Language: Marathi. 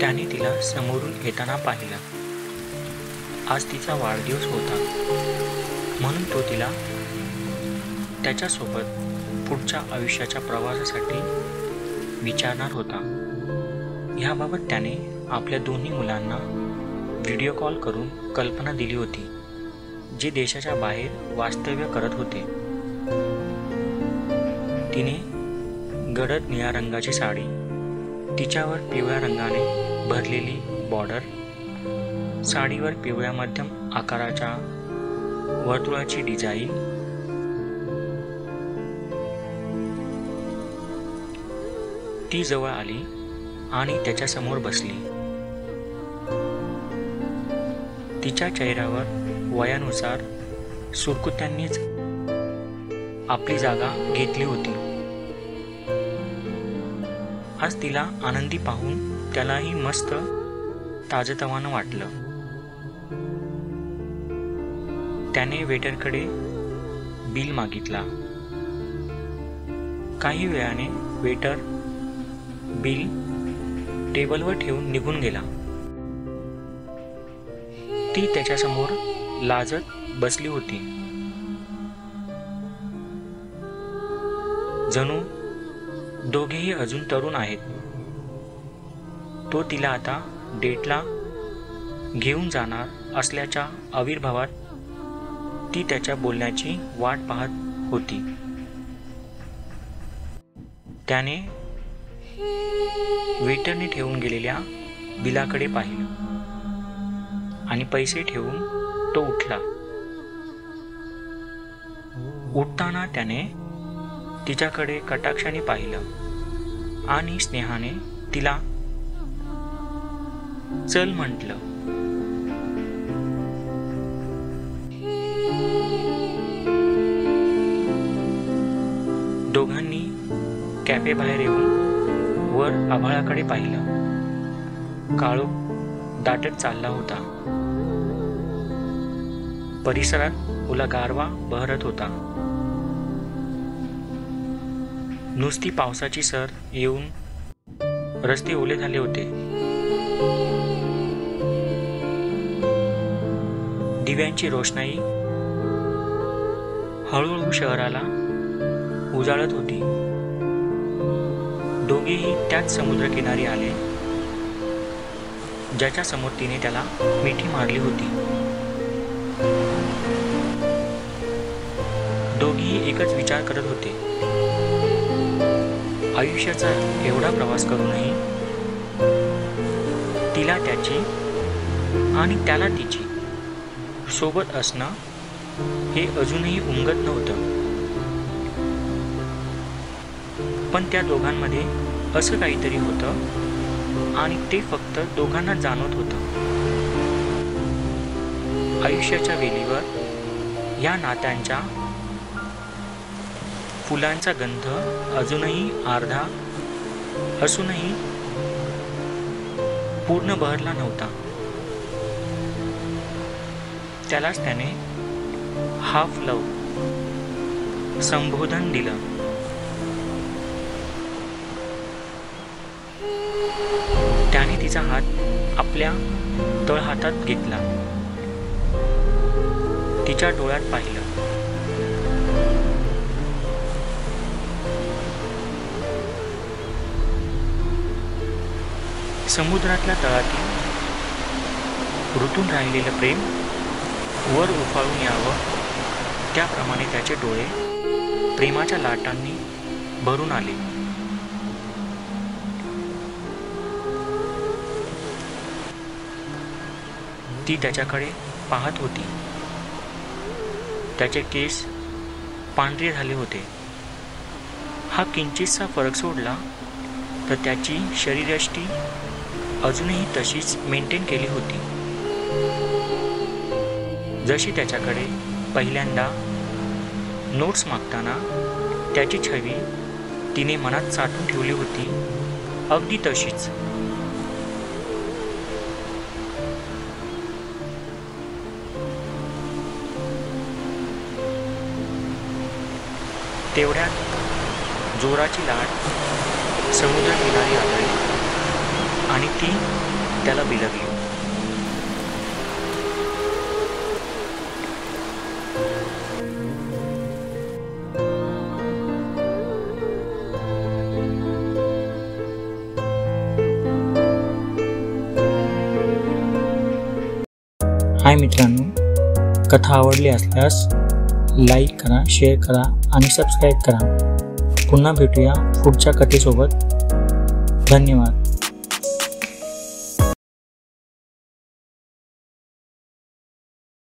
त्याने तिला समोरून येताना पाहिलं. आज तिचा वाढदिवस होता, म्हणून तो तिला त्याच्यासोबत पुढच्या आयुष्याच्या प्रवासासाठी विचारणार होता. ह्याबाबत त्याने आपल्या दोन्ही मुलांना व्हिडिओ कॉल करून कल्पना दिली होती, जे देशाच्या बाहेर वास्तव्य करत होते. तिने गडद निळ्या रंगाची साडी, तिच्यावर पिवळ्या रंगाने भरलेली बॉर्डर, साडीवर पिवळ्या मध्यम आकाराच्या वर्तुळाची डिझाईन, ती जवळ आली आणि त्याच्यासमोर बसली. तिच्या चेहऱ्यावर वयानुसार सुरकुत्यांनीच आपली जागा घेतली होती. आज तिला आनंदी पाहून त्यालाही मस्त ताजतवानं वाटलं. त्याने वेटरकडे बिल मागितला. काही वेळाने वेटर बिल टेबलवर ठेवून निघून गेला. ती त्याच्यासमोर लाजत बसली होती. जणू दोघेही अजून तरुण आहेत. तो तिला आता डेटला घेऊन जाणार असल्याच्या आविर्भावात ती त्याच्या बोलण्याची वाट पाहत होती. त्याने वेटरने ठेवून गेलेल्या बिलाकडे पाहिलं आणि पैसे ठेवून तो उठला. उठताना त्याने तिच्याकडे कटाक्षाने पाहिलं आणि स्नेहाने तिला चल म्हटलं. दोघांनी कॅफे बाहेर येऊन वर आभाळाकडे पाहिलं. काळोख दाटत चालला होता. परिसरात ओला गारवा बहरत होता. नुसती पावसाची सर येऊन रस्ते ओले झाले होते. दिव्यांची रोषणाई हळूहळू शहराला उजाळत होती. दोघेही त्याच समुद्रकिनारी आले, ज्याच्या समोर तिने त्याला मिठी मारली होती. दोघेही एकच विचार करत होते. आयुष्याचा एवढा प्रवास करूनही तिला त्याची आणि त्याला तिची सोबत असणं हे अजूनही उमगत नव्हतं. पण त्या दोघांमध्ये असं काहीतरी होतं आणि ते फक्त दोघांना जाणवत होतं. आयुष्याच्या वेलीवर या नात्यांच्या फुलांचा गंध अजूनही अर्धा असूनही पूर्ण बहरला नव्हता. त्यालाच त्याने हाफ लव्ह संबोधन दिलं. त्याने तिचा हात आपल्या तळहातात घेतला. तिच्या डोळ्यात पाहिलं. समुद्रातल्या तळातील ऋतून राहिलेलं प्रेम वर उफाळून यावं, त्याप्रमाणे त्याचे डोळे प्रेमाच्या लाटांनी भरून आले. ती त्याच्याकडे पाहत होती. त्याचे केस पांढरे झाले होते. हा किंचितसा फरक सोडला तर त्याची शरीरयष्टी अजूनही तशीच मेंटेन केली होती, जशी त्याच्याकडे पहिल्यांदा नोट्स मागताना त्याची छवी तिने मनात साठवून ठेवली होती, अगदी तशीच. तेवढ्यात जोराची लाट समुद्रकिनारी आदळली आणि ती त्याला बिलगली. हाय मित्रांनो, कथा आवडली असल्यास लाईक करा, शेअर करा आणि सबस्क्राईब करा. पुन्हा भेटूया पुढच्या कथेसोबत. धन्यवाद.